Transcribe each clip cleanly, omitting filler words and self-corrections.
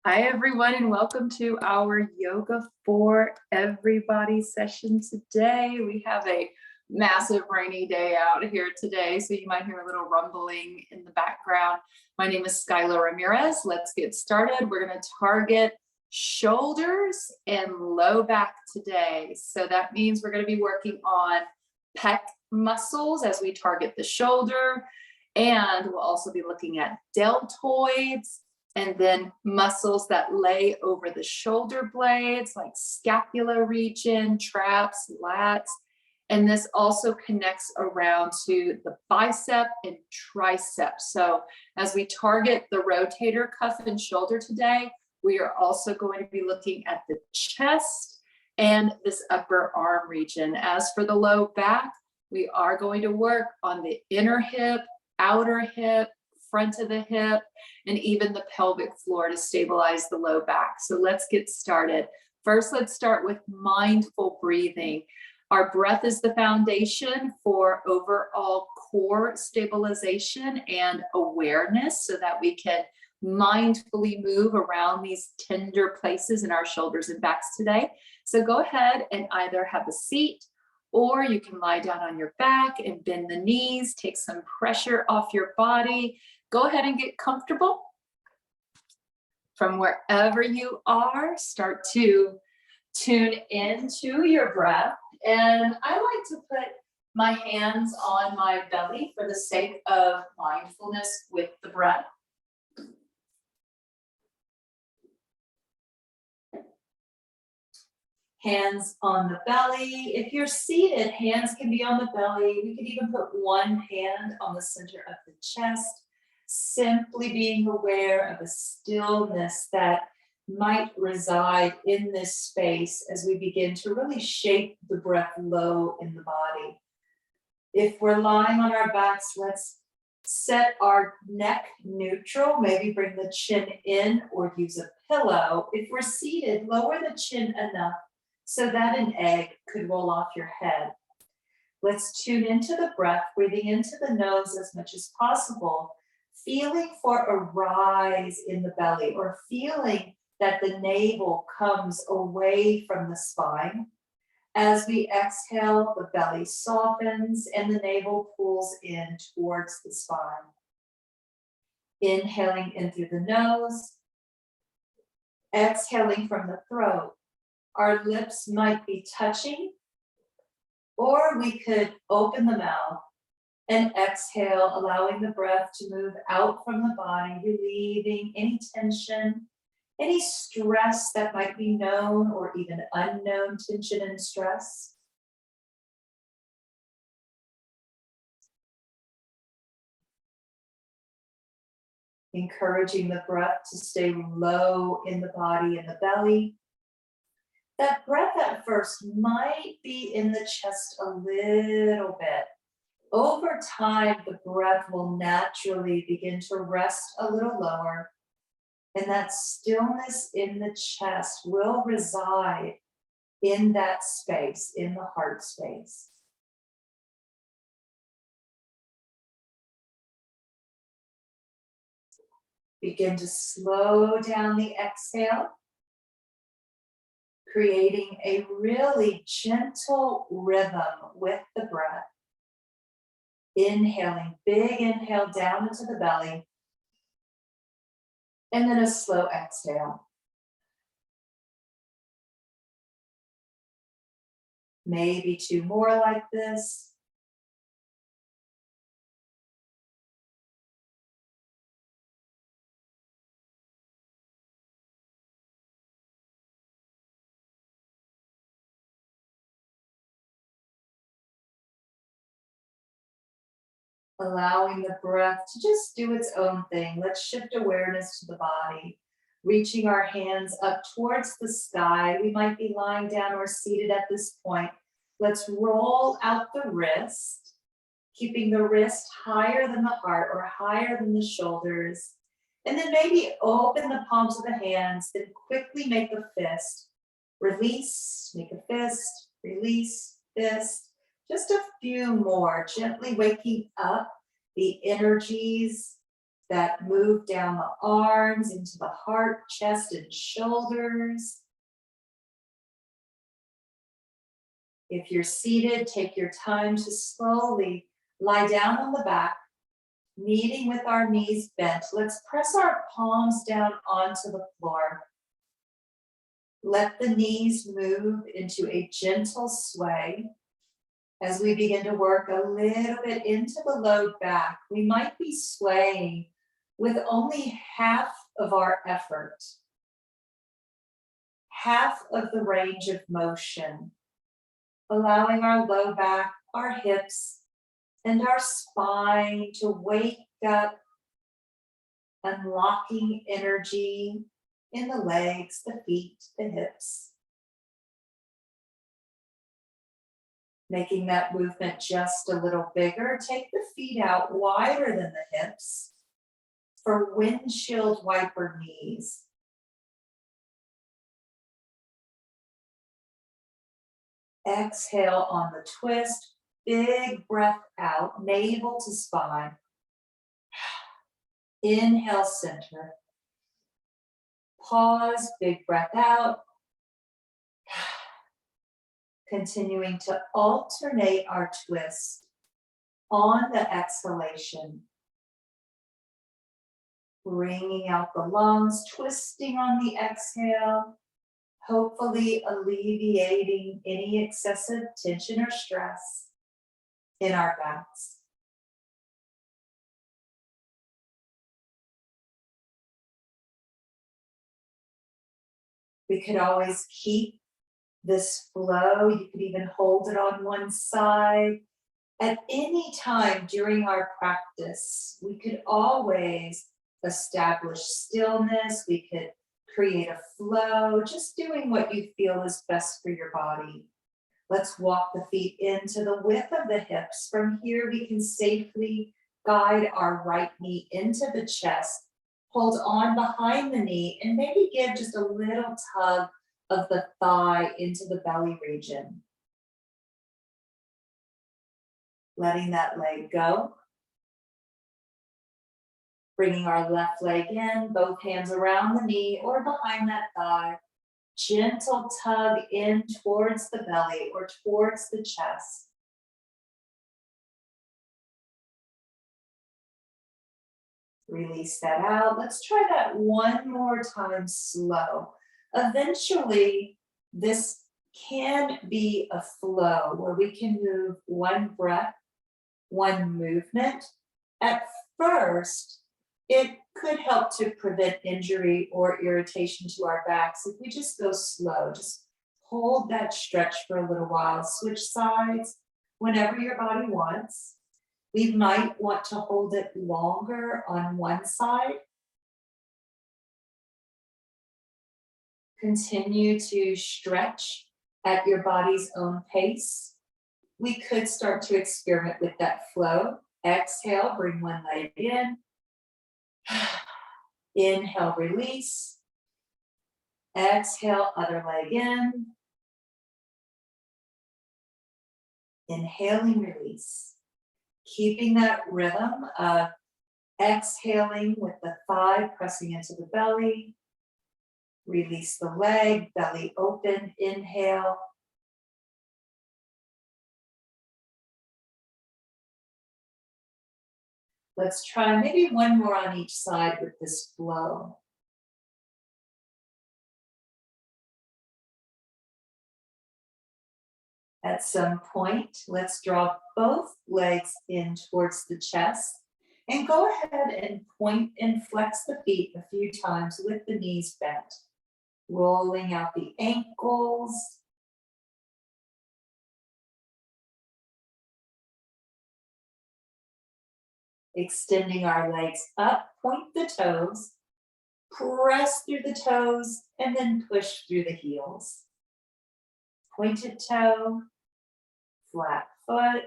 Hi, everyone, and welcome to our Yoga for Everybody session today. We have a massive rainy day out here today, so you might hear a little rumbling in the background. My name is Skylar Ramirez. Let's get started. We're going to target shoulders and low back today. So that means we're going to be working on pec muscles as we target the shoulder, and we'll also be looking at deltoids, and then muscles that lay over the shoulder blades like scapular region, traps, lats. And this also connects around to the bicep and tricep. So as we target the rotator cuff and shoulder today, we are also going to be looking at the chest and this upper arm region. As for the low back, we are going to work on the inner hip, outer hip, front of the hip, and even the pelvic floor to stabilize the low back. So let's get started. First, let's start with mindful breathing. Our breath is the foundation for overall core stabilization and awareness so that we can mindfully move around these tender places in our shoulders and backs today. So go ahead and either have a seat, or you can lie down on your back and bend the knees, take some pressure off your body. Go ahead and get comfortable. From wherever you are, start to tune into your breath. And I like to put my hands on my belly for the sake of mindfulness with the breath. Hands on the belly. If you're seated, hands can be on the belly. We could even put one hand on the center of the chest, simply being aware of a stillness that might reside in this space as we begin to really shape the breath low in the body. If we're lying on our backs, let's set our neck neutral, maybe bring the chin in or use a pillow. If we're seated, lower the chin enough so that an egg could roll off your head. Let's tune into the breath, breathing into the nose as much as possible, feeling for a rise in the belly or feeling that the navel comes away from the spine. As we exhale, the belly softens and the navel pulls in towards the spine. Inhaling in through the nose, exhaling from the throat. Our lips might be touching, or we could open the mouth and exhale, allowing the breath to move out from the body, relieving any tension, any stress that might be known or even unknown tension and stress. Encouraging the breath to stay low in the body and the belly. That breath at first might be in the chest a little bit. Over time, the breath will naturally begin to rest a little lower, and that stillness in the chest will reside in that space, in the heart space. Begin to slow down the exhale, creating a really gentle rhythm with the breath. Inhaling, big inhale down into the belly, and then a slow exhale. Maybe two more like this. Allowing the breath to just do its own thing. Let's shift awareness to the body, reaching our hands up towards the sky. We might be lying down or seated at this point. Let's roll out the wrist, keeping the wrist higher than the heart or higher than the shoulders. And then maybe open the palms of the hands, then quickly make a fist. Release, make a fist, release, fist. Just a few more, gently waking up the energies that move down the arms into the heart, chest, and shoulders. If you're seated, take your time to slowly lie down on the back, meeting with our knees bent. Let's press our palms down onto the floor. Let the knees move into a gentle sway. As we begin to work a little bit into the low back, we might be swaying with only half of our effort, half of the range of motion, allowing our low back, our hips, and our spine to wake up, unlocking energy in the legs, the feet, the hips. Making that movement just a little bigger. Take the feet out wider than the hips for windshield wiper knees. Exhale on the twist. Big breath out, navel to spine. Inhale, center. Pause, big breath out. Continuing to alternate our twist on the exhalation. Bringing out the lungs, twisting on the exhale, hopefully alleviating any excessive tension or stress in our backs. We could always keep this flow. You could even hold it on one side. At any time during our practice, we could always establish stillness. We could create a flow, just doing what you feel is best for your body. Let's walk the feet into the width of the hips. From here, we can safely guide our right knee into the chest. Hold on behind the knee and maybe give just a little tug of the thigh into the belly region. Letting that leg go. Bringing our left leg in, both hands around the knee or behind that thigh. Gentle tug in towards the belly or towards the chest. Release that out. Let's try that one more time slow. Eventually, this can be a flow where we can move one breath, one movement. At first, it could help to prevent injury or irritation to our backs if we just go slow. Just hold that stretch for a little while. Switch sides whenever your body wants. We might want to hold it longer on one side. Continue to stretch at your body's own pace. We could start to experiment with that flow. Exhale, bring one leg in. Inhale, release. Exhale, other leg in. Inhaling, release. Keeping that rhythm of exhaling with the thigh pressing into the belly. Release the leg, belly open, inhale. Let's try maybe one more on each side with this flow. At some point, let's draw both legs in towards the chest and go ahead and point and flex the feet a few times with the knees bent. Rolling out the ankles. Extending our legs up, point the toes, press through the toes, and then push through the heels. Pointed toe, flat foot,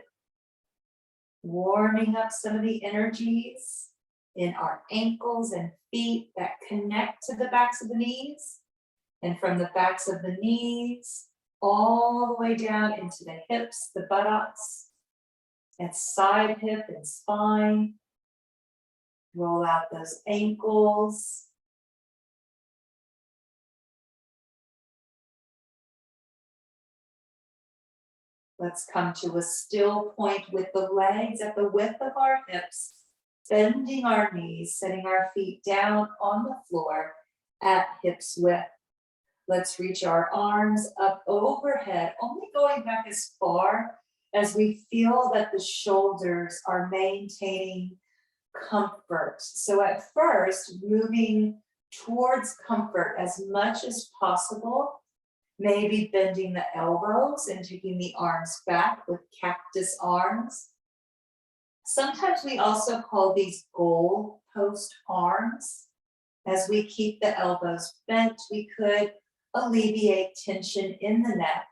warming up some of the energies in our ankles and feet that connect to the backs of the knees. And from the backs of the knees, all the way down into the hips, the buttocks, and side hip and spine. Roll out those ankles. Let's come to a still point with the legs at the width of our hips, bending our knees, setting our feet down on the floor at hips width. Let's reach our arms up overhead, only going back as far as we feel that the shoulders are maintaining comfort. So at first, moving towards comfort as much as possible, maybe bending the elbows and taking the arms back with cactus arms. Sometimes we also call these goal post arms. As we keep the elbows bent, we could alleviate tension in the neck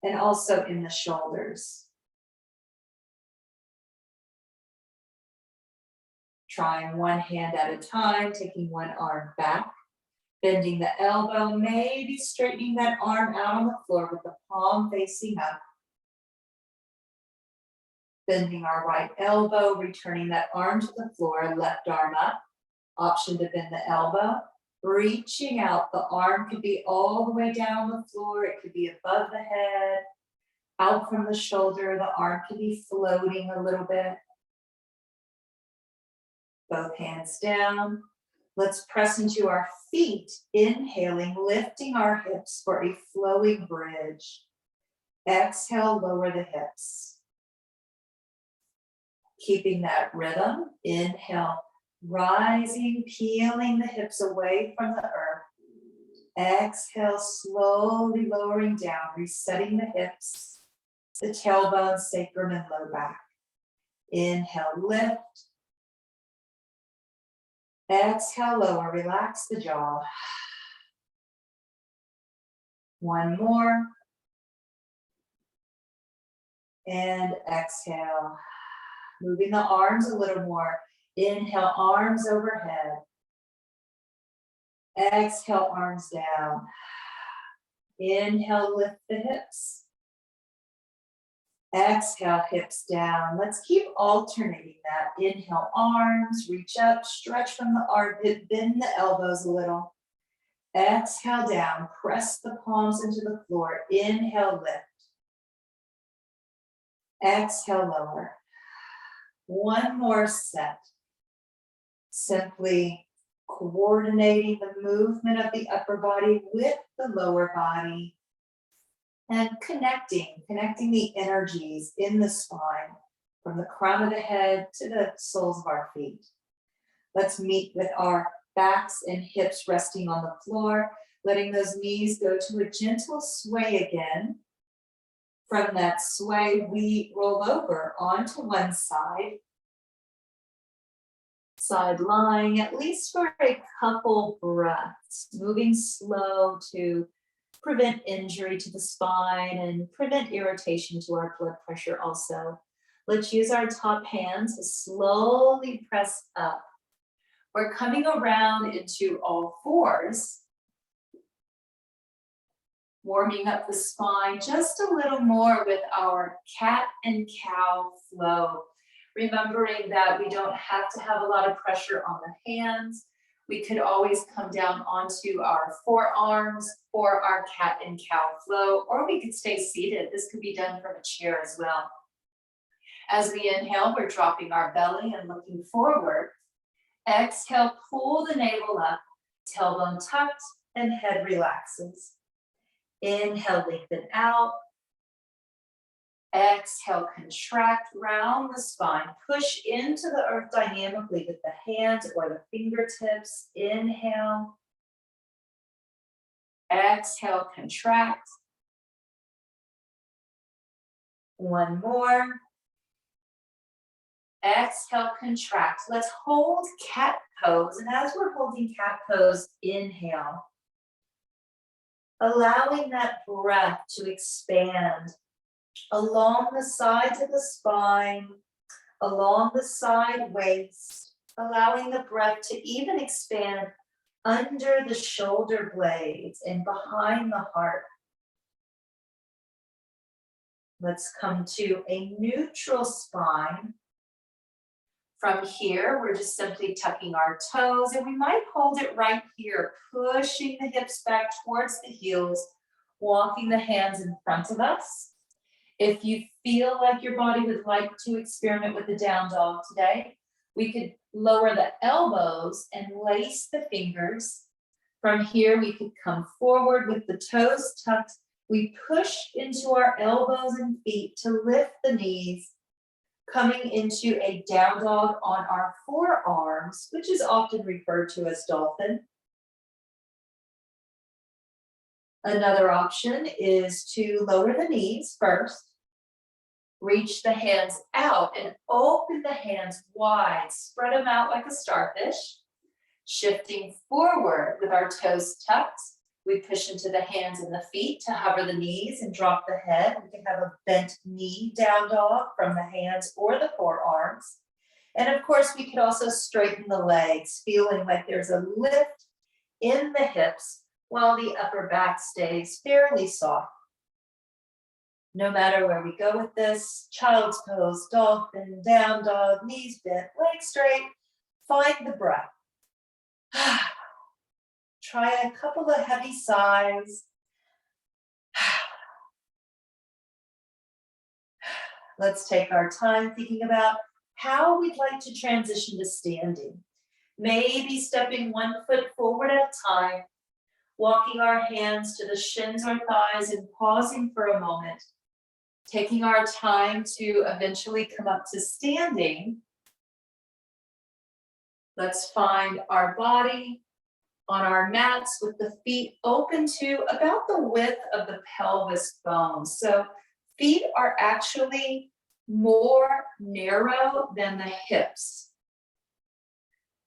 and also in the shoulders. Trying one hand at a time, taking one arm back, bending the elbow, maybe straightening that arm out on the floor with the palm facing up. Bending our right elbow, returning that arm to the floor, left arm up. Option to bend the elbow. Reaching out, the arm could be all the way down the floor. It could be above the head, out from the shoulder. The arm could be floating a little bit. Both hands down. Let's press into our feet, inhaling, lifting our hips for a flowing bridge. Exhale, lower the hips. Keeping that rhythm, inhale, rising, peeling the hips away from the earth. Exhale, slowly lowering down, resetting the hips, the tailbone, sacrum, and low back. Inhale, lift. Exhale, lower, relax the jaw. One more. And exhale. Moving the arms a little more. Inhale, arms overhead. Exhale, arms down. Inhale, lift the hips. Exhale, hips down. Let's keep alternating that. Inhale, arms, reach up, stretch from the armpit, bend the elbows a little. Exhale down, press the palms into the floor. Inhale, lift. Exhale, lower. One more set. Simply coordinating the movement of the upper body with the lower body and connecting the energies in the spine from the crown of the head to the soles of our feet. Let's meet with our backs and hips resting on the floor, letting those knees go to a gentle sway again. From that sway, we roll over onto one side, side lying, at least for a couple breaths, moving slow to prevent injury to the spine and prevent irritation to our blood pressure also. Let's use our top hands to slowly press up. We're coming around into all fours, warming up the spine just a little more with our cat and cow flow. Remembering that we don't have to have a lot of pressure on the hands. We could always come down onto our forearms for our cat and cow flow, or we could stay seated. This could be done from a chair as well. As we inhale, we're dropping our belly and looking forward. Exhale, pull the navel up, tailbone tucked, and head relaxes. Inhale, lengthen out. Exhale, contract, round the spine. Push into the earth dynamically with the hands or the fingertips. Inhale. Exhale, contract. One more. Exhale, contract. Let's hold cat pose. And as we're holding cat pose, inhale. Allowing that breath to expand along the sides of the spine, along the side waist, allowing the breath to even expand under the shoulder blades and behind the heart. Let's come to a neutral spine, From here, we're just simply tucking our toes, and we might hold it right here, pushing the hips back towards the heels, walking the hands in front of us. If you feel like your body would like to experiment with the down dog today, we could lower the elbows and lace the fingers. From here, we could come forward with the toes tucked. We push into our elbows and feet to lift the knees, coming into a down dog on our forearms, which is often referred to as dolphin. Another option is to lower the knees first, reach the hands out and open the hands wide, spread them out like a starfish. Shifting forward with our toes tucked, we push into the hands and the feet to hover the knees and drop the head. We can have a bent knee down dog from the hands or the forearms. And of course, we could also straighten the legs, feeling like there's a lift in the hips while the upper back stays fairly soft. No matter where we go with this, child's pose, dolphin, down dog, knees bent, legs straight, find the breath. Try a couple of heavy sighs. Let's take our time thinking about how we'd like to transition to standing. Maybe stepping one foot forward at a time, walking our hands to the shins or thighs and pausing for a moment, taking our time to eventually come up to standing. Let's find our body on our mats with the feet open to about the width of the pelvis bones. So feet are actually more narrow than the hips.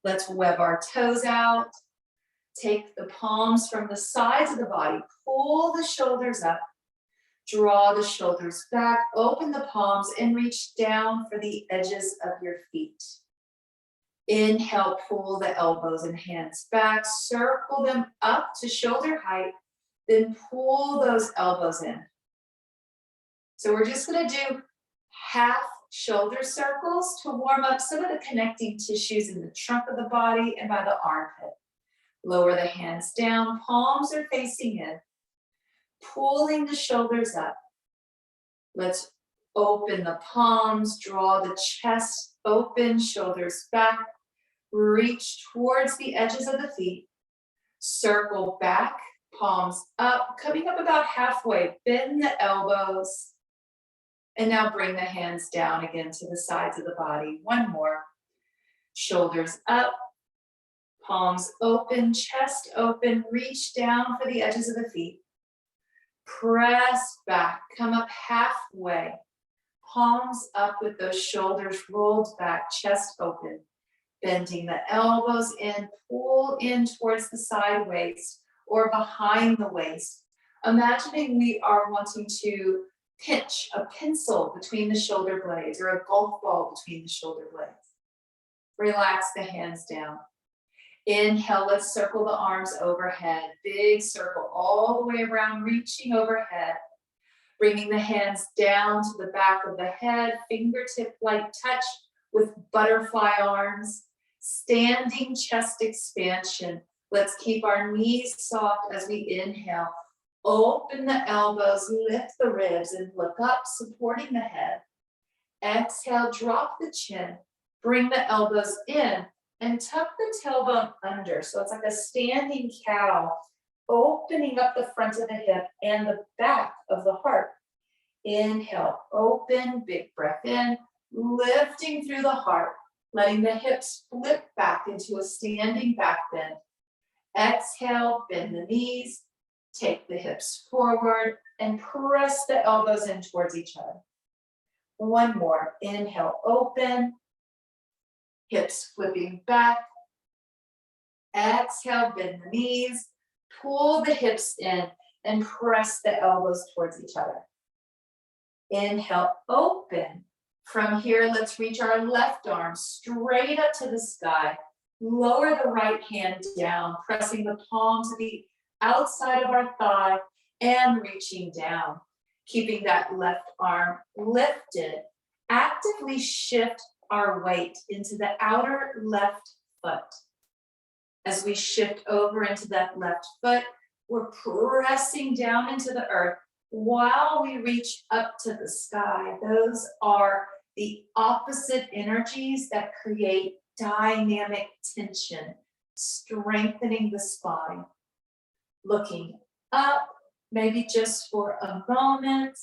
Let's web our toes out. Take the palms from the sides of the body, pull the shoulders up, draw the shoulders back, open the palms and reach down for the edges of your feet. Inhale, pull the elbows and hands back, circle them up to shoulder height, then pull those elbows in. So we're just going to do half shoulder circles to warm up some of the connecting tissues in the trunk of the body and by the armpit. Lower the hands down, palms are facing in, pulling the shoulders up. Let's open the palms, draw the chest open, shoulders back, reach towards the edges of the feet, circle back, palms up, coming up about halfway, bend the elbows, and now bring the hands down again to the sides of the body. One more, shoulders up, palms open, chest open, reach down for the edges of the feet, press back, come up halfway, palms up with those shoulders rolled back, chest open, bending the elbows in, pull in towards the side waist or behind the waist. Imagining we are wanting to pinch a pencil between the shoulder blades or a golf ball between the shoulder blades. Relax the hands down. Inhale, let's circle the arms overhead. Big circle all the way around, reaching overhead. Bringing the hands down to the back of the head, fingertip-like touch with butterfly arms. Standing chest expansion. Let's keep our knees soft as we inhale. Open the elbows, lift the ribs, and look up, supporting the head. Exhale, drop the chin. Bring the elbows in and tuck the tailbone under. So it's like a standing cow, opening up the front of the hip and the back of the heart. Inhale, open, big breath in, lifting through the heart, letting the hips flip back into a standing back bend. Exhale, bend the knees, take the hips forward, and press the elbows in towards each other. One more, inhale, open, hips flipping back. Exhale, bend the knees, pull the hips in, and press the elbows towards each other. Inhale, open. From here, let's reach our left arm straight up to the sky. Lower the right hand down, pressing the palm to the outside of our thigh and reaching down. Keeping that left arm lifted. Actively shift our weight into the outer left foot. As we shift over into that left foot, we're pressing down into the earth while we reach up to the sky. Those are the opposite energies that create dynamic tension, strengthening the spine. Looking up, maybe just for a moment.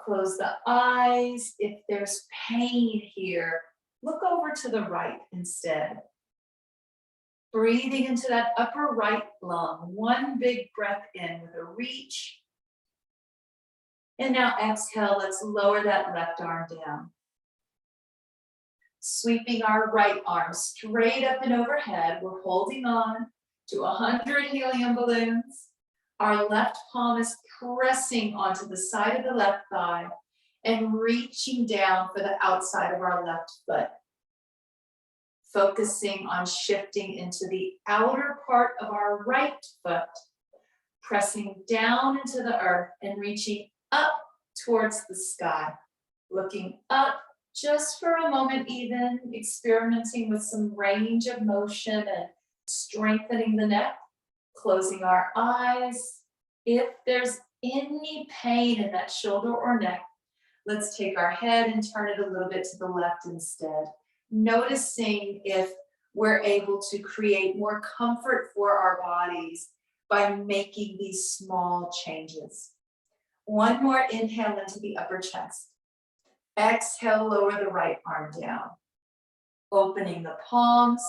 Close the eyes. If there's pain here, look over to the right instead. Breathing into that upper right lung. One big breath in with a reach. And now exhale, let's lower that left arm down. Sweeping our right arm straight up and overhead. We're holding on to 100 helium balloons. Our left palm is pressing onto the side of the left thigh and reaching down for the outside of our left foot. Focusing on shifting into the outer part of our right foot, pressing down into the earth and reaching up towards the sky. Looking up just for a moment even, experimenting with some range of motion and strengthening the neck. Closing our eyes. If there's any pain in that shoulder or neck, let's take our head and turn it a little bit to the left instead. Noticing if we're able to create more comfort for our bodies by making these small changes. One more inhale into the upper chest. Exhale, lower the right arm down. Opening the palms.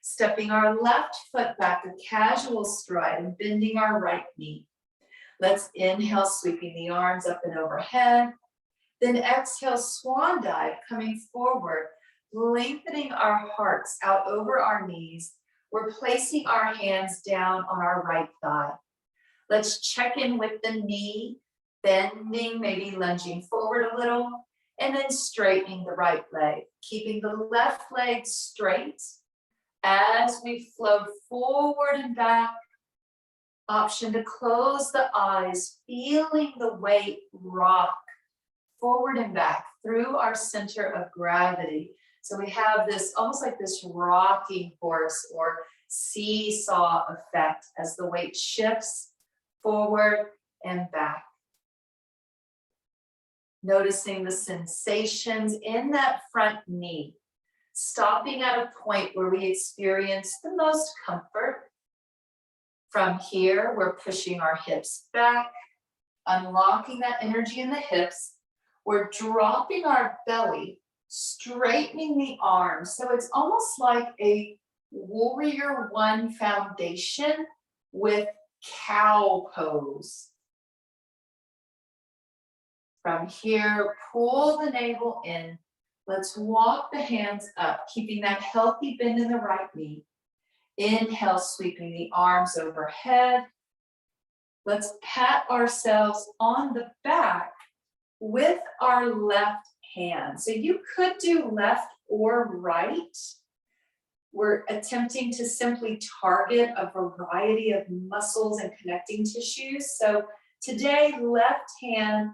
Stepping our left foot back, a casual stride, and bending our right knee. Let's inhale, sweeping the arms up and overhead. Then exhale, swan dive, coming forward, lengthening our hearts out over our knees. We're placing our hands down on our right thigh. Let's check in with the knee, bending, maybe lunging forward a little, and then straightening the right leg, keeping the left leg straight. As we flow forward and back, option to close the eyes, feeling the weight rock forward and back through our center of gravity. So we have this almost like this rocking horse or seesaw effect as the weight shifts forward and back. Noticing the sensations in that front knee. Stopping at a point where we experience the most comfort. From here, we're pushing our hips back, unlocking that energy in the hips. We're dropping our belly, straightening the arms. So it's almost like a warrior one foundation with cow pose. From here, pull the navel in. Let's walk the hands up, keeping that healthy bend in the right knee. Inhale, sweeping the arms overhead. Let's pat ourselves on the back with our left hand. So you could do left or right. We're attempting to simply target a variety of muscles and connecting tissues. So today, left hand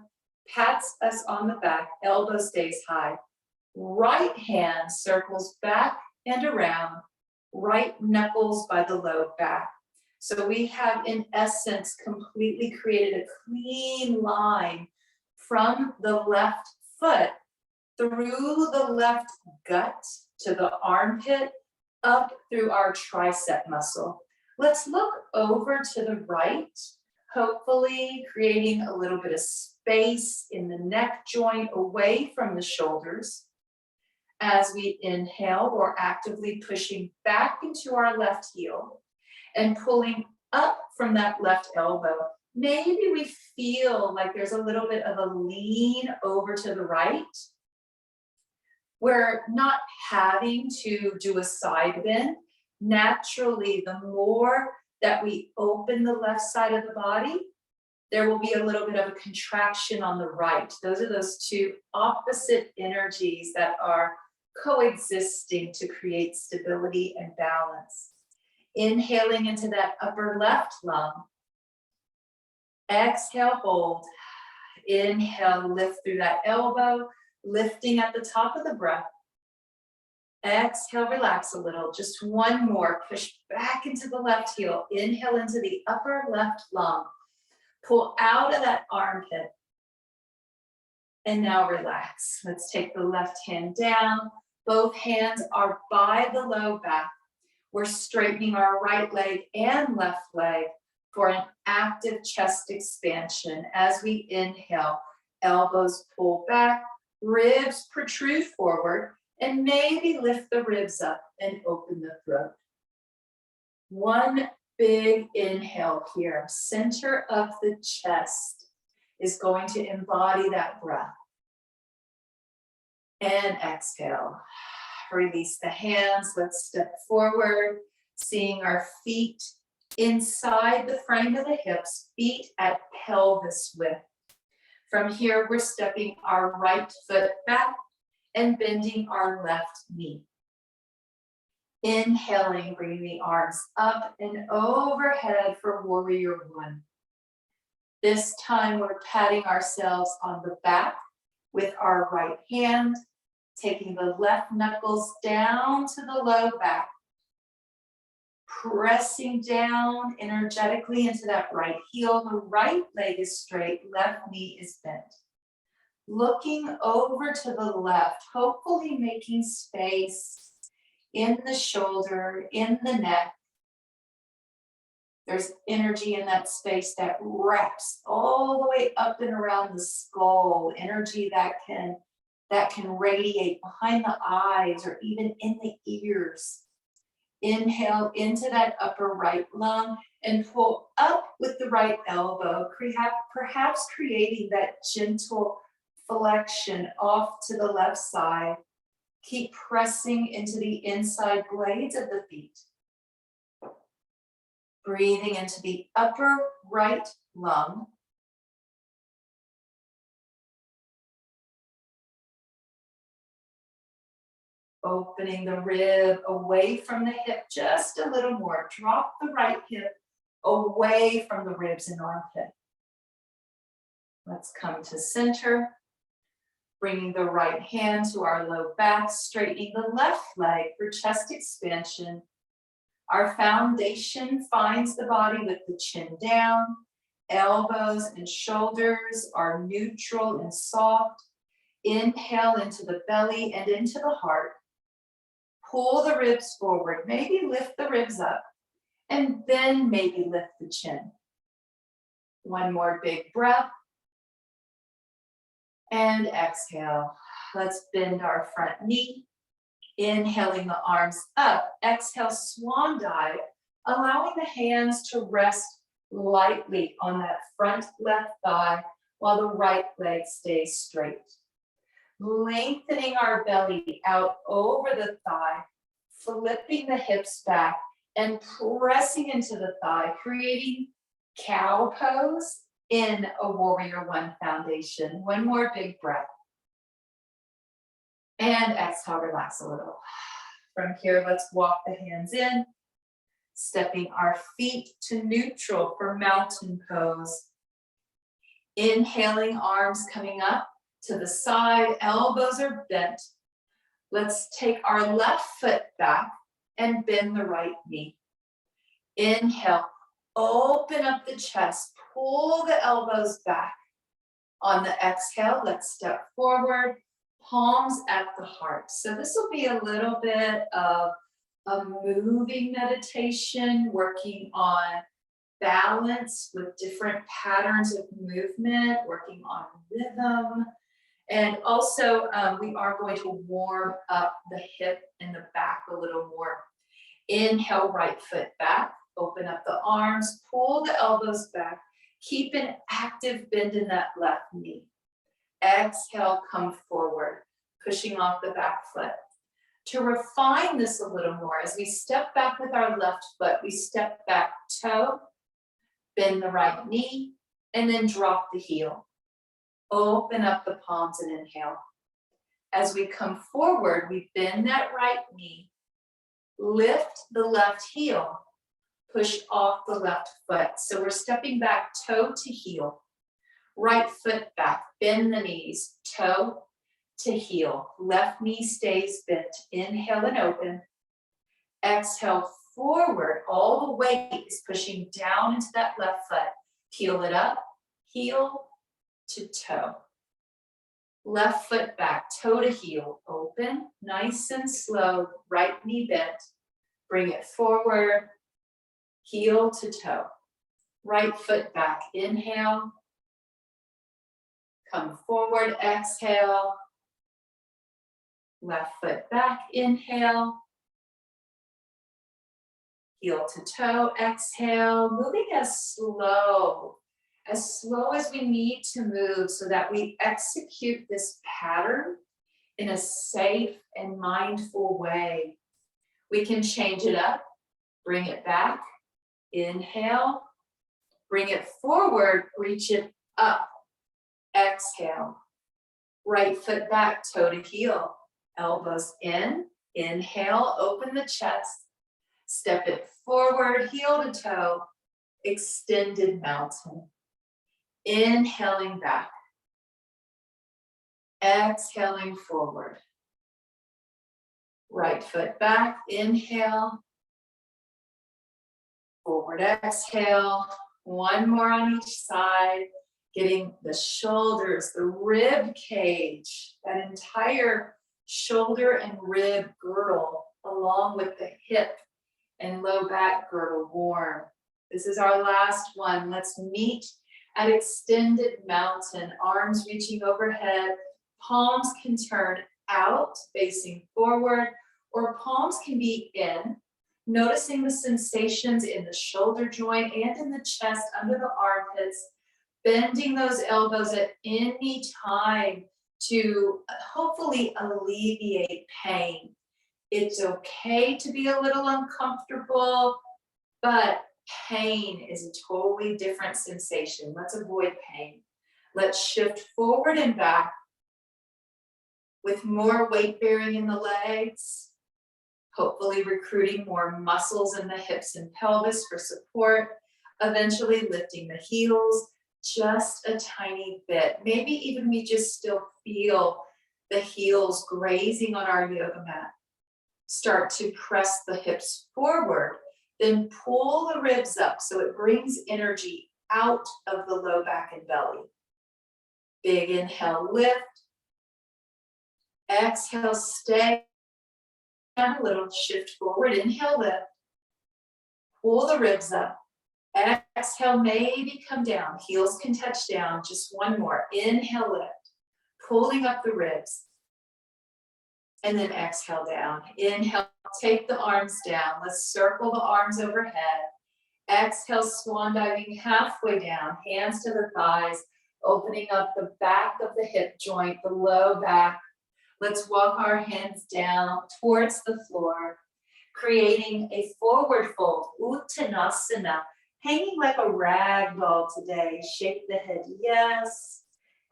pats us on the back, elbow stays high. Right hand circles back and around, right knuckles by the low back. So we have, in essence, completely created a clean line from the left foot through the left gut to the armpit, up through our tricep muscle. Let's look over to the right, hopefully creating a little bit of space in the neck joint away from the shoulders. As we inhale, we're actively pushing back into our left heel and pulling up from that left elbow. Maybe we feel like there's a little bit of a lean over to the right. We're not having to do a side bend. Naturally, the more that we open the left side of the body, there will be a little bit of a contraction on the right. Those are those two opposite energies that are coexisting to create stability and balance. Inhaling into that upper left lung. Exhale, hold. Inhale, lift through that elbow, lifting at the top of the breath. Exhale, relax a little. Just one more. Push back into the left heel. Inhale into the upper left lung. Pull out of that armpit. And now relax. Let's take the left hand down. Both hands are by the low back. We're straightening our right leg and left leg for an active chest expansion. As we inhale, elbows pull back, ribs protrude forward, and maybe lift the ribs up and open the throat. One big inhale here. Center of the chest is going to embody that breath. And exhale. Release the hands. Let's step forward, seeing our feet inside the frame of the hips, feet at pelvis width. From here, we're stepping our right foot back and bending our left knee. Inhaling, bringing the arms up and overhead for warrior one. This time we're patting ourselves on the back with our right hand, taking the left knuckles down to the low back, pressing down energetically into that right heel. The right leg is straight, left knee is bent. Looking over to the left, hopefully making space in the shoulder, in the neck. There's energy in that space that wraps all the way up and around the skull, energy that can radiate behind the eyes or even in the ears. Inhale into that upper right lung and pull up with the right elbow, perhaps creating that gentle flexion off to the left side. Keep pressing into the inside blades of the feet. Breathing into the upper right lung. Opening the rib away from the hip just a little more. Drop the right hip away from the ribs and armpit. Let's come to center. Bringing the right hand to our low back, straightening the left leg for chest expansion. Our foundation finds the body with the chin down. Elbows and shoulders are neutral and soft. Inhale into the belly and into the heart. Pull the ribs forward, maybe lift the ribs up, and then maybe lift the chin. One more big breath. And exhale. Let's bend our front knee. Inhaling the arms up. Exhale, swan dive, allowing the hands to rest lightly on that front left thigh while the right leg stays straight. Lengthening our belly out over the thigh, flipping the hips back and pressing into the thigh, creating cow pose in a warrior one foundation. One more big breath. And exhale, relax a little. From here, let's walk the hands in, stepping our feet to neutral for mountain pose. Inhaling, arms coming up to the side, elbows are bent. Let's take our left foot back and bend the right knee. Inhale, open up the chest, pull the elbows back. On the exhale, let's step forward, palms at the heart. So this will be a little bit of a moving meditation, working on balance with different patterns of movement, working on rhythm. And also, we are going to warm up the hip and the back a little more. Inhale, right foot back, open up the arms, pull the elbows back, keep an active bend in that left knee. Exhale, come forward, pushing off the back foot. To refine this a little more, as we step back with our left foot, we step back toe, bend the right knee, and then drop the heel. Open up the palms and inhale. As we come forward, we bend that right knee, lift the left heel, push off the left foot. So we're stepping back toe to heel. Right foot back, bend the knees, toe, to heel. Left knee stays bent. Inhale and open. Exhale forward. All the weight is pushing down into that left foot. Peel it up, heel to toe. Left foot back, toe to heel. Open, nice and slow. Right knee bent. Bring it forward, heel to toe. Right foot back. Inhale. Come forward, exhale. Left foot back, inhale. Heel to toe, exhale. Moving as slow as we need to move so that we execute this pattern in a safe and mindful way. We can change it up, bring it back, inhale, bring it forward, reach it up, exhale. Right foot back, toe to heel, elbows in, inhale, open the chest, step it forward, heel to toe, extended mountain. Inhaling back, exhaling forward. Right foot back, inhale, forward exhale. One more on each side, getting the shoulders, the rib cage, that entire shoulder and rib girdle, along with the hip and low back girdle warm. This is our last one. Let's meet at extended mountain, arms reaching overhead. Palms can turn out, facing forward, or palms can be in, noticing the sensations in the shoulder joint and in the chest under the armpits, bending those elbows at any time to hopefully alleviate pain. It's okay to be a little uncomfortable, but pain is a totally different sensation. Let's avoid pain. Let's shift forward and back with more weight bearing in the legs, hopefully recruiting more muscles in the hips and pelvis for support, eventually lifting the heels just a tiny bit. Maybe even we just still feel the heels grazing on our yoga mat. Start to press the hips forward, then pull the ribs up so it brings energy out of the low back and belly. Big inhale, lift. Exhale, stay down a little, shift forward, inhale, lift. Pull the ribs up. Exhale, maybe come down. Heels can touch down. Just one more. Inhale, lift. Pulling up the ribs. And then exhale down. Inhale, take the arms down. Let's circle the arms overhead. Exhale, swan diving halfway down. Hands to the thighs, opening up the back of the hip joint, the low back. Let's walk our hands down towards the floor, creating a forward fold, Uttanasana, hanging like a rag doll today. Shake the head, yes,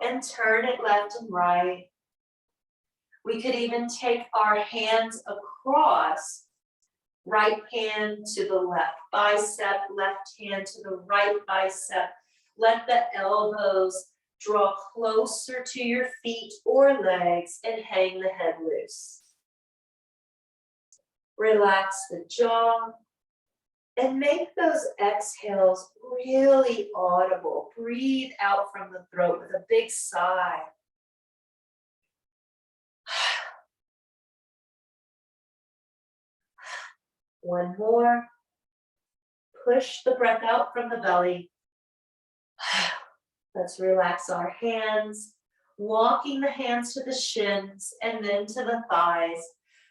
and turn it left and right. We could even take our hands across, right hand to the left bicep, left hand to the right bicep. Let the elbows draw closer to your feet or legs and hang the head loose. Relax the jaw and make those exhales really audible. Breathe out from the throat with a big sigh. One more. Push the breath out from the belly. Let's relax our hands, walking the hands to the shins and then to the thighs.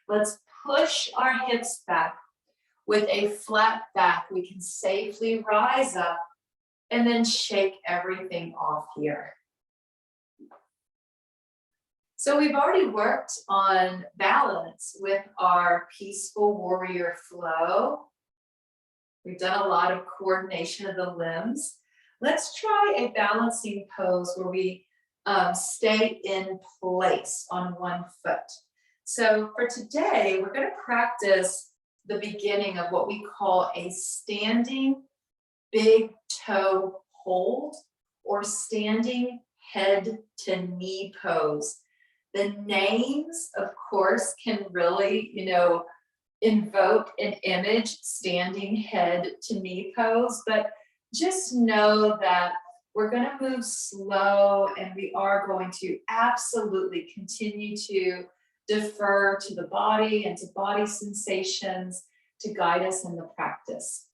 Let's push our hips back. With a flat back, we can safely rise up and then shake everything off here. So we've already worked on balance with our peaceful warrior flow. We've done a lot of coordination of the limbs. Let's try a balancing pose where we stay in place on one foot. So for today, we're going to practice the beginning of what we call a standing big toe hold or standing head to knee pose. The names, of course, can really, invoke an image, standing head to knee pose, but just know that we're going to move slow and we are going to absolutely continue to defer to the body and to body sensations to guide us in the practice.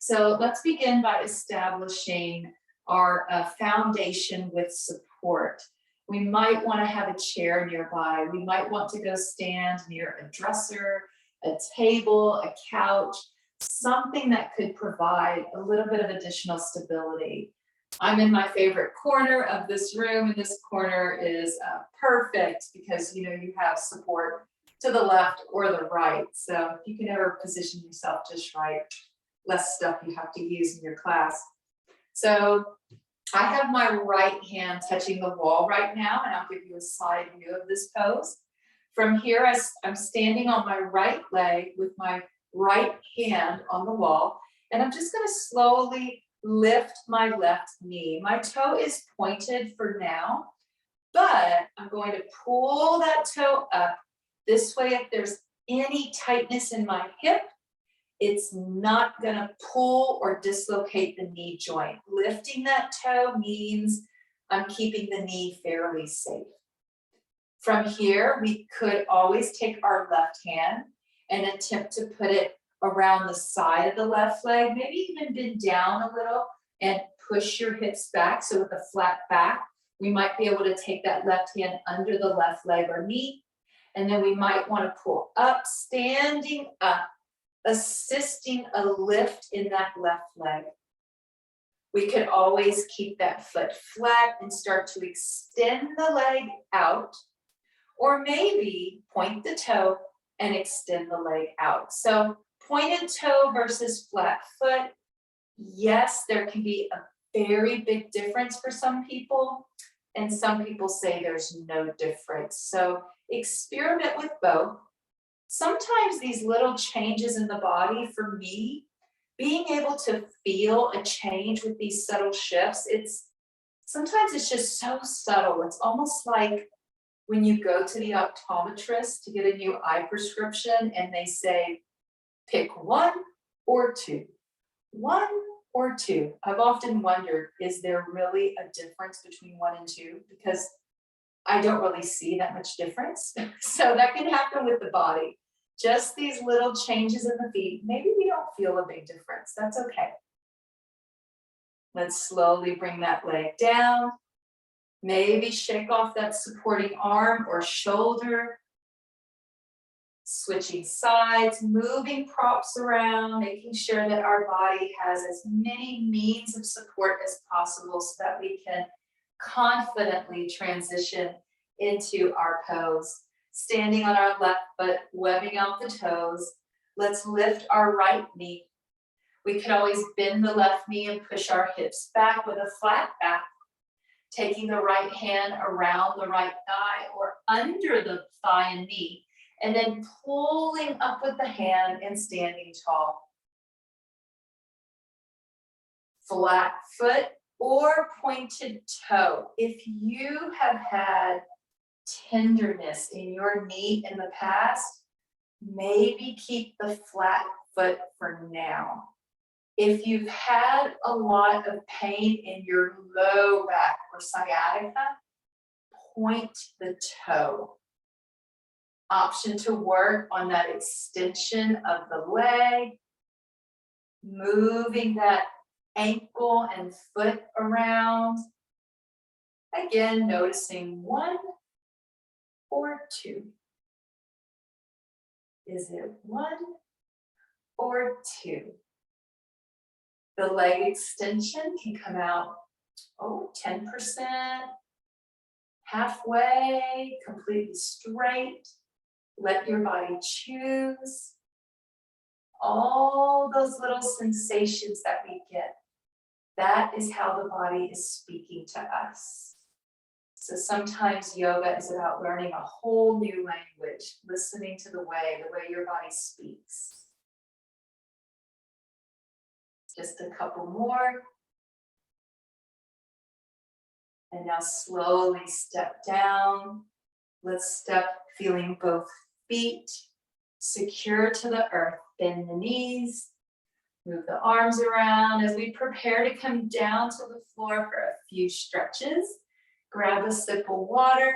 So let's begin by establishing our foundation with support. We might want to have a chair nearby. We might want to go stand near a dresser, a table, a couch, something that could provide a little bit of additional stability. I'm in my favorite corner of this room, and this corner is perfect because you have support to the left or the right. So if you can ever position yourself just right, less stuff you have to use in your class. So I have my right hand touching the wall right now, and I'll give you a side view of this pose. From here, I'm standing on my right leg with my right hand on the wall, and I'm just going to slowly lift my left knee. My toe is pointed for now, but I'm going to pull that toe up. This way, if there's any tightness in my hip, it's not going to pull or dislocate the knee joint. Lifting that toe means I'm keeping the knee fairly safe. From here, we could always take our left hand and attempt to put it around the side of the left leg, maybe even bend down a little and push your hips back. So with a flat back, we might be able to take that left hand under the left leg or knee. And then we might want to pull up, standing up, assisting a lift in that left leg. We could always keep that foot flat and start to extend the leg out, or maybe point the toe and extend the leg out. So pointed toe versus flat foot, yes, there can be a very big difference for some people, and some people say there's no difference. So experiment with both. Sometimes these little changes in the body, for me, being able to feel a change with these subtle shifts, sometimes it's just so subtle. It's almost like when you go to the optometrist to get a new eye prescription and they say, pick one or two. One or two. I've often wondered, is there really a difference between one and two? Because I don't really see that much difference. So that can happen with the body. Just these little changes in the feet. Maybe we don't feel a big difference. That's okay. Let's slowly bring that leg down. Maybe shake off that supporting arm or shoulder. Switching sides, moving props around, making sure that our body has as many means of support as possible so that we can confidently transition into our pose. Standing on our left foot, webbing out the toes. Let's lift our right knee. We can always bend the left knee and push our hips back with a flat back. Taking the right hand around the right thigh or under the thigh and knee, and then pulling up with the hand and standing tall. Flat foot or pointed toe. If you have had tenderness in your knee in the past, maybe keep the flat foot for now. If you've had a lot of pain in your low back or sciatica, point the toe. Option to work on that extension of the leg, moving that ankle and foot around. Again, noticing one or two. Is it one or two? The leg extension can come out, 10%, halfway, completely straight. Let your body choose. All those little sensations that we get, that is how the body is speaking to us. So sometimes yoga is about learning a whole new language, listening to the way your body speaks. Just a couple more. And now slowly step down. Let's step feeling both feet secure to the earth. Bend the knees, move the arms around as we prepare to come down to the floor for a few stretches. Grab a sip of water.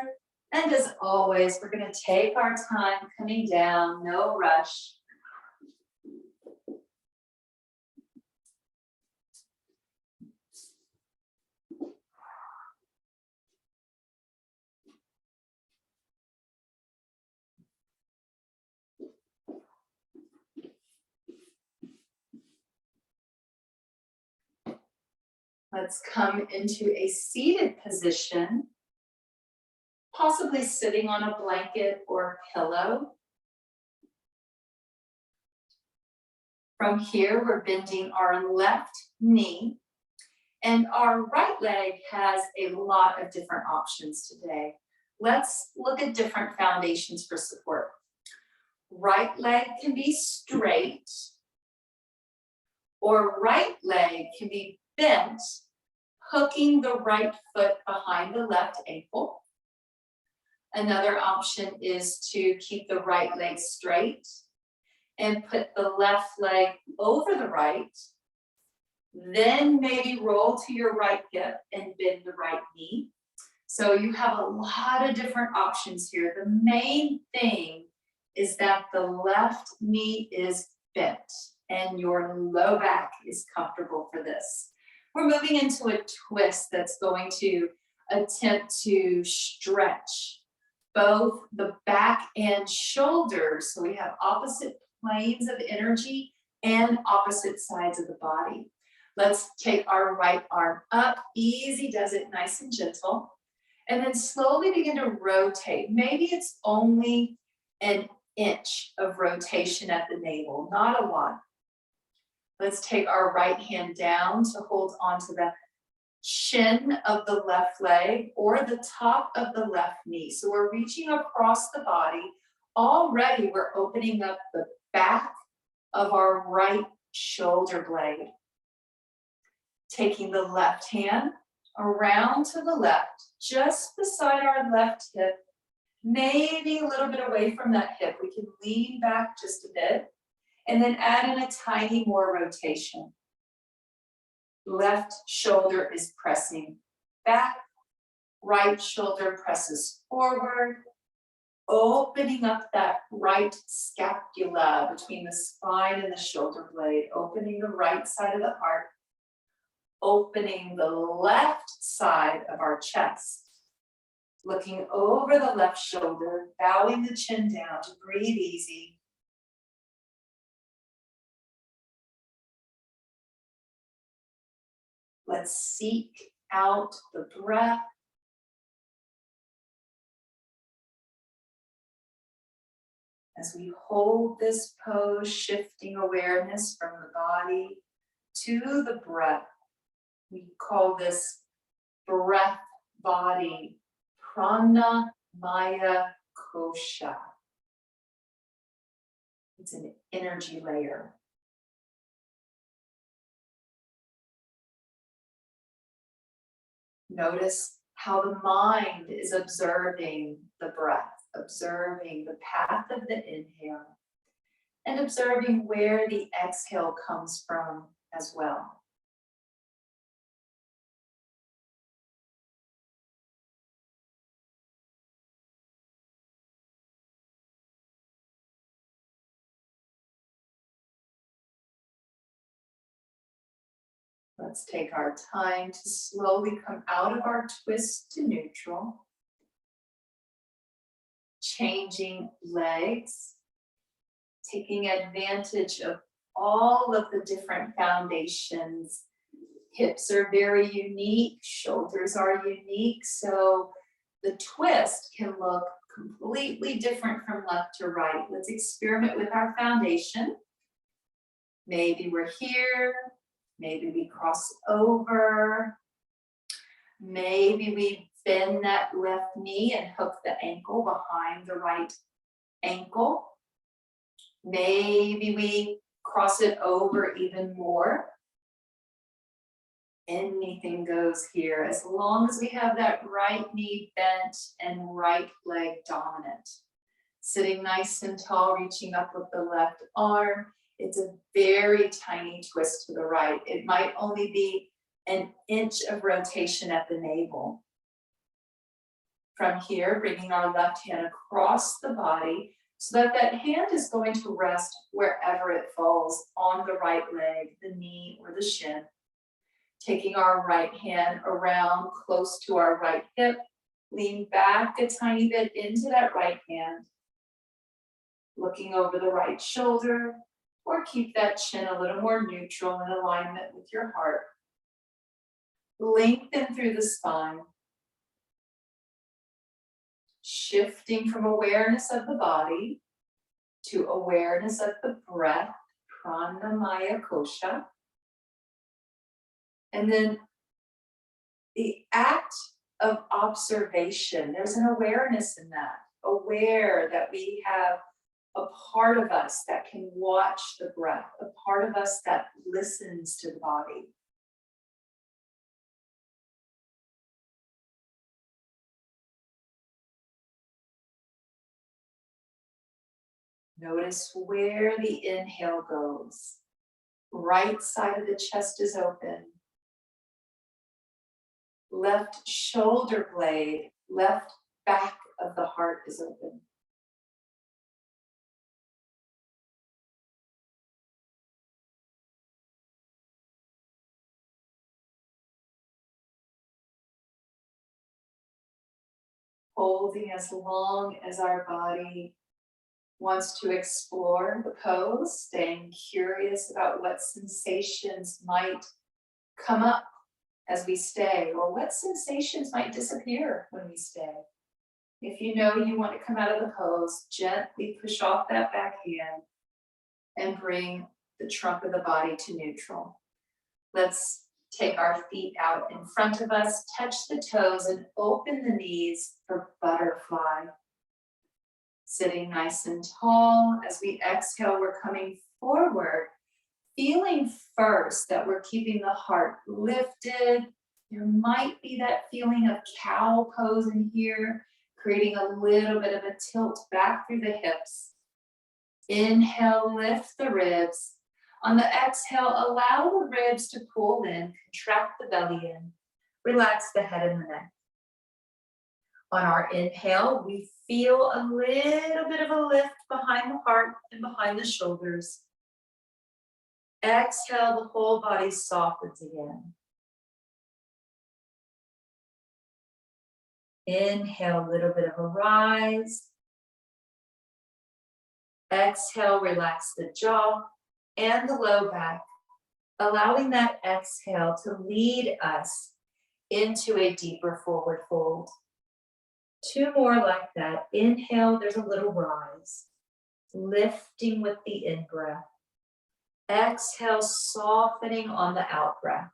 And as always, we're going to take our time coming down, no rush. Let's come into a seated position, possibly sitting on a blanket or pillow. From here, we're bending our left knee, and our right leg has a lot of different options today. Let's look at different foundations for support. Right leg can be straight, or right leg can be bent, hooking the right foot behind the left ankle. Another option is to keep the right leg straight and put the left leg over the right. Then maybe roll to your right hip and bend the right knee. So you have a lot of different options here. The main thing is that the left knee is bent and your low back is comfortable for this. We're moving into a twist that's going to attempt to stretch both the back and shoulders. So we have opposite planes of energy and opposite sides of the body. Let's take our right arm up. Easy does it, nice and gentle. And then slowly begin to rotate. Maybe it's only an inch of rotation at the navel, not a lot. Let's take our right hand down to hold onto the shin of the left leg or the top of the left knee. So we're reaching across the body. Already we're opening up the back of our right shoulder blade. Taking the left hand around to the left, just beside our left hip, maybe a little bit away from that hip. We can lean back just a bit and then add in a tiny more rotation. Left shoulder is pressing back, right shoulder presses forward, opening up that right scapula between the spine and the shoulder blade, opening the right side of the heart, opening the left side of our chest, looking over the left shoulder, bowing the chin down to breathe easy. Let's seek out the breath. As we hold this pose, shifting awareness from the body to the breath. We call this breath body, prana maya kosha. It's an energy layer. Notice how the mind is observing the breath, observing the path of the inhale, and observing where the exhale comes from as well. Let's take our time to slowly come out of our twist to neutral. Changing legs, taking advantage of all of the different foundations. Hips are very unique, shoulders are unique, so the twist can look completely different from left to right. Let's experiment with our foundation. Maybe we're here. Maybe we cross over. Maybe we bend that left knee and hook the ankle behind the right ankle. Maybe we cross it over even more. Anything goes here as long as we have that right knee bent and right leg dominant. Sitting nice and tall, reaching up with the left arm. It's a very tiny twist to the right. It might only be an inch of rotation at the navel. From here, bringing our left hand across the body so that that hand is going to rest wherever it falls, on the right leg, the knee, or the shin. Taking our right hand around close to our right hip, lean back a tiny bit into that right hand. Looking over the right shoulder, or keep that chin a little more neutral in alignment with your heart. Lengthen through the spine. Shifting from awareness of the body to awareness of the breath, pranamaya kosha. And then the act of observation, there's an awareness in that. Aware that we have a part of us that can watch the breath, a part of us that listens to the body. Notice where the inhale goes. Right side of the chest is open. Left shoulder blade, left back of the heart is open. Holding as long as our body wants to explore the pose, staying curious about what sensations might come up as we stay, or what sensations might disappear when we stay. If you know you want to come out of the pose, gently push off that back hand and bring the trunk of the body to neutral. Let's take our feet out in front of us, touch the toes, and open the knees for butterfly. Sitting nice and tall. As we exhale, we're coming forward, feeling first that we're keeping the heart lifted. There might be that feeling of cow pose in here, creating a little bit of a tilt back through the hips. Inhale, lift the ribs. On the exhale, allow the ribs to pull in, contract the belly in, relax the head and the neck. On our inhale, we feel a little bit of a lift behind the heart and behind the shoulders. Exhale, the whole body softens again. Inhale, a little bit of a rise. Exhale, relax the jaw and the low back, allowing that exhale to lead us into a deeper forward fold. Two more like that. Inhale, there's a little rise, lifting with the in-breath. Exhale, softening on the out-breath.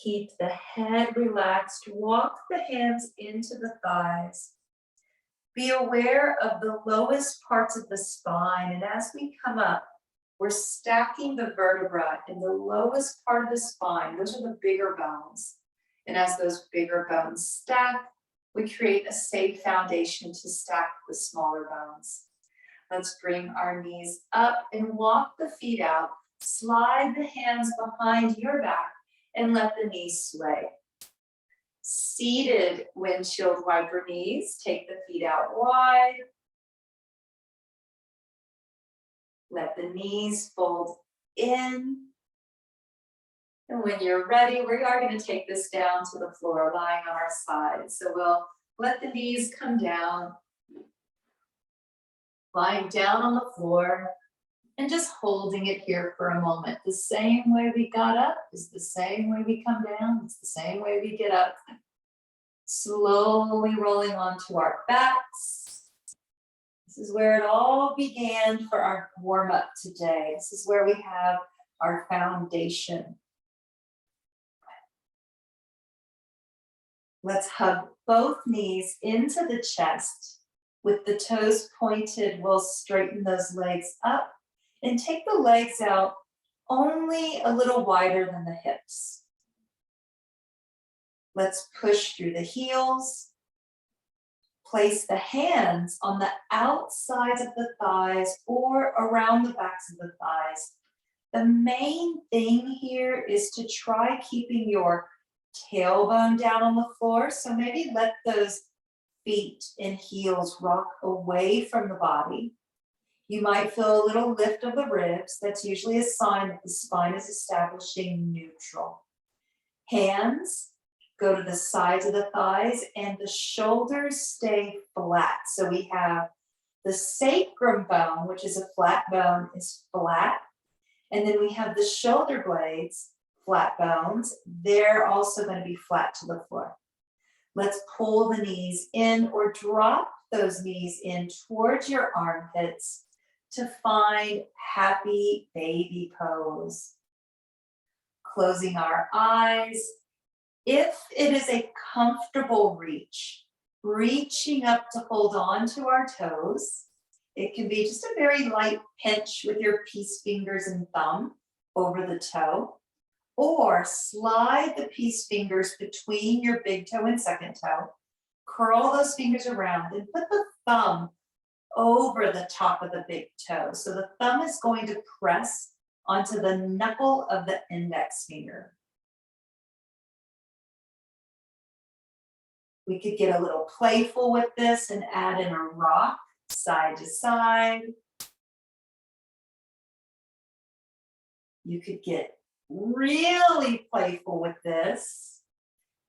Keep the head relaxed. Walk the hands into the thighs. Be aware of the lowest parts of the spine. And as we come up, we're stacking the vertebra in the lowest part of the spine. Those are the bigger bones. And as those bigger bones stack, we create a safe foundation to stack the smaller bones. Let's bring our knees up and walk the feet out. Slide the hands behind your back and let the knees sway. Seated windshield wiper knees, take the feet out wide. Let the knees fold in. And when you're ready, we are going to take this down to the floor, lying on our side. So we'll let the knees come down, lying down on the floor, and just holding it here for a moment. The same way we got up is the same way we come down. It's the same way we get up. Slowly rolling onto our backs. This is where it all began for our warm-up today. This is where we have our foundation. Let's hug both knees into the chest. With the toes pointed, we'll straighten those legs up and take the legs out only a little wider than the hips. Let's push through the heels. Place the hands on the outsides of the thighs or around the backs of the thighs. The main thing here is to try keeping your tailbone down on the floor. So maybe let those feet and heels rock away from the body. You might feel a little lift of the ribs. That's usually a sign that the spine is establishing neutral. Hands go to the sides of the thighs and the shoulders stay flat. So we have the sacrum bone, which is a flat bone, is flat. And then we have the shoulder blades, flat bones. They're also going to be flat to the floor. Let's pull the knees in or drop those knees in towards your armpits to find happy baby pose. Closing our eyes. If it is a comfortable reach, reaching up to hold on to our toes. It can be just a very light pinch with your peace fingers and thumb over the toe, or slide the peace fingers between your big toe and second toe, curl those fingers around and put the thumb over the top of the big toe. So the thumb is going to press onto the knuckle of the index finger. We could get a little playful with this and add in a rock side to side. You could get really playful with this.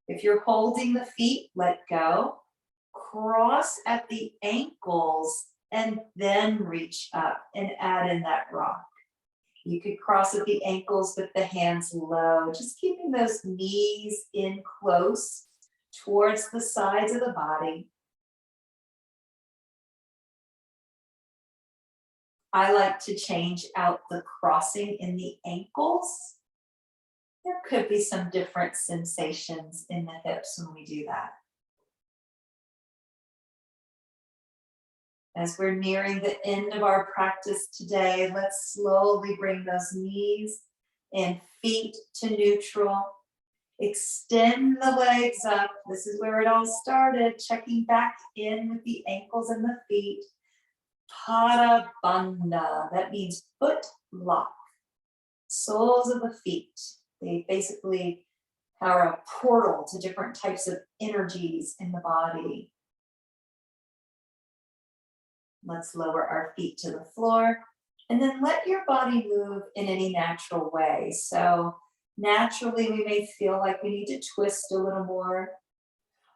If you're holding the feet, let go. Cross at the ankles and then reach up and add in that rock. You could cross at the ankles with the hands low, just keeping those knees in close towards the sides of the body. I like to change out the crossing in the ankles. There could be some different sensations in the hips when we do that. As we're nearing the end of our practice today, let's slowly bring those knees and feet to neutral. Extend the legs up. This is where it all started, checking back in with the ankles and the feet. Pada Bandha, that means foot lock. Soles of the feet, they basically are a portal to different types of energies in the body. Let's lower our feet to the floor and then let your body move in any natural way. So naturally, we may feel like we need to twist a little more.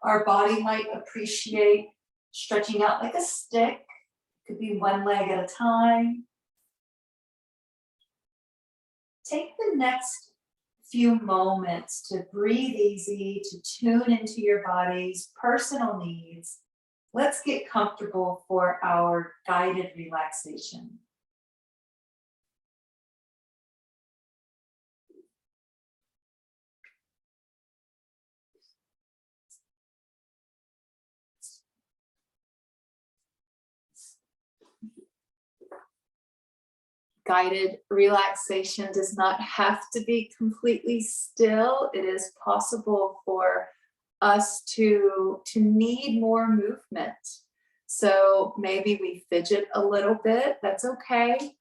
Our body might appreciate stretching out like a stick. Could be one leg at a time. Take the next few moments to breathe easy, to tune into your body's personal needs. Let's get comfortable for our guided relaxation. Guided relaxation does not have to be completely still. It is possible for us to need more movement. So maybe we fidget a little bit, that's okay.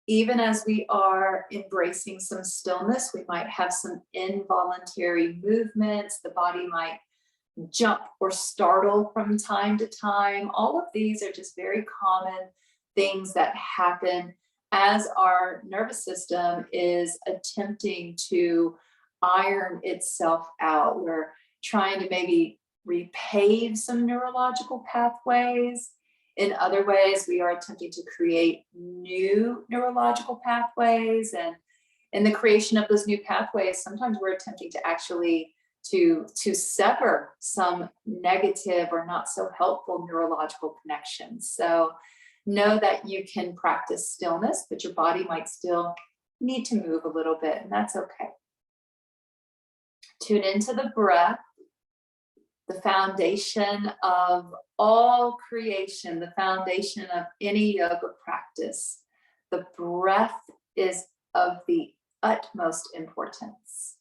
Even as we are embracing some stillness, we might have some involuntary movements. The body might jump or startle from time to time. All of these are just very common things that happen as our nervous system is attempting to iron itself out. We're trying to maybe repave some neurological pathways. In other ways, we are attempting to create new neurological pathways. And in the creation of those new pathways, sometimes we're attempting to actually to sever some negative or not so helpful neurological connections. So know that you can practice stillness, but your body might still need to move a little bit, and that's okay. Tune into the breath. the foundation of all creation, the foundation of any yoga practice. The breath is of the utmost importance.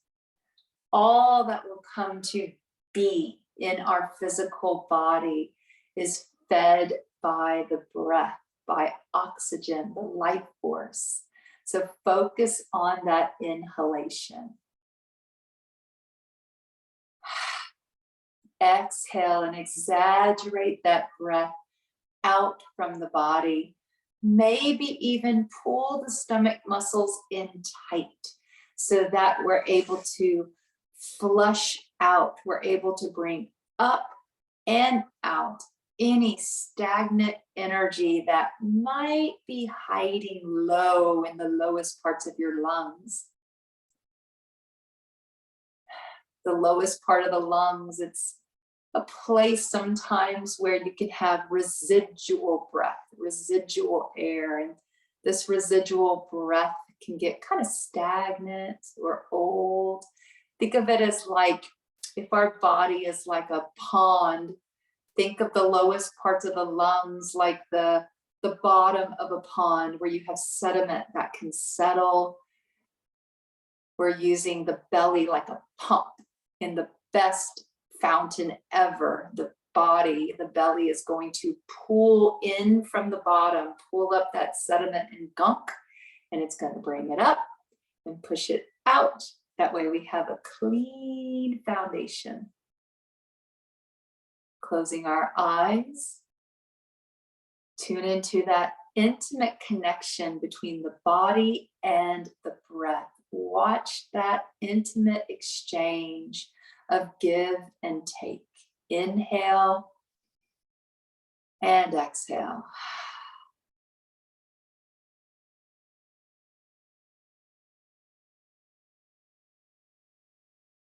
All that will come to be in our physical body is fed by the breath, by oxygen, the life force. So focus on that inhalation. Exhale and exaggerate that breath out from the body. Maybe even pull the stomach muscles in tight so that we're able to flush out. We're able to bring up and out any stagnant energy that might be hiding low in the lowest parts of your lungs. The lowest part of the lungs, it's a place sometimes where you can have residual breath, residual air, and this residual breath can get kind of stagnant or old. Think of it as like if our body is like a pond. Think of the lowest parts of the lungs like the bottom of a pond where you have sediment that can settle. We're using the belly like a pump in the best fountain ever. The body, the belly is going to pull in from the bottom, pull up that sediment and gunk, and it's going to bring it up and push it out. That way we have a clean foundation. Closing our eyes, tune into that intimate connection between the body and the breath. Watch that intimate exchange of give and take. Inhale and exhale.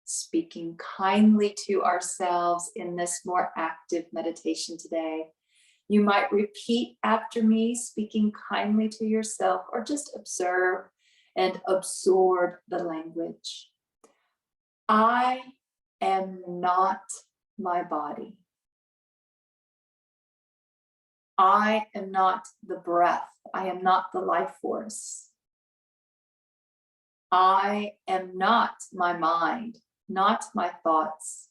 Speaking kindly to ourselves in this more active meditation today. You might repeat after me, speaking kindly to yourself, or just observe and absorb the language. I am not my body. I am not the breath. I am not the life force. I am not my mind, not my thoughts,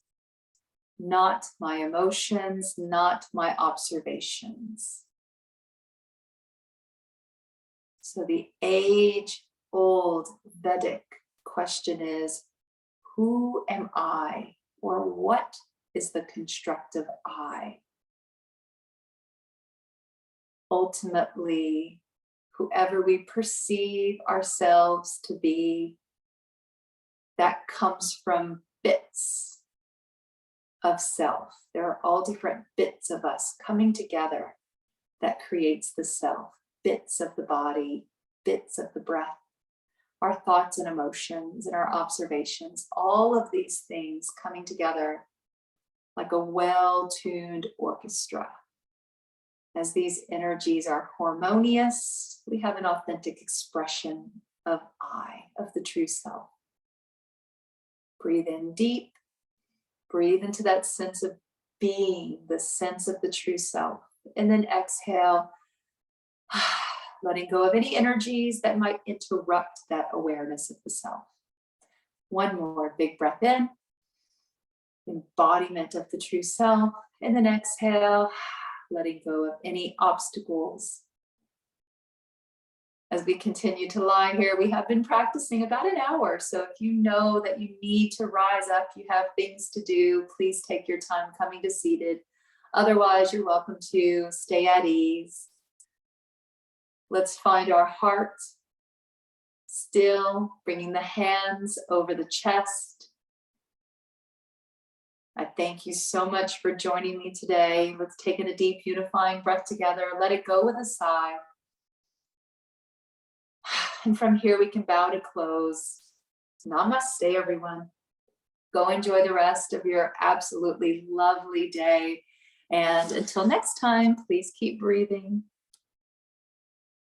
not my emotions, not my observations. So the age-old Vedic question is, who am I, or what is the constructive I? Ultimately, whoever we perceive ourselves to be, that comes from bits of self. There are all different bits of us coming together that creates the self. Bits of the body, bits of the breath, our thoughts and emotions and our observations, all of these things coming together like a well-tuned orchestra. As these energies are harmonious, we have an authentic expression of I, of the true self. Breathe in deep, breathe into that sense of being, the sense of the true self, and then exhale, letting go of any energies that might interrupt that awareness of the self. One more big breath in, embodiment of the true self, and then exhale, letting go of any obstacles. As we continue to lie here, we have been practicing about an hour. So if you know that you need to rise up, you have things to do, please take your time coming to seated. Otherwise, you're welcome to stay at ease. Let's find our heart still, bringing the hands over the chest. I thank you so much for joining me today. Let's take in a deep unifying breath together. Let it go with a sigh. And from here, we can bow to close. Namaste, everyone. Go enjoy the rest of your absolutely lovely day. And until next time, please keep breathing.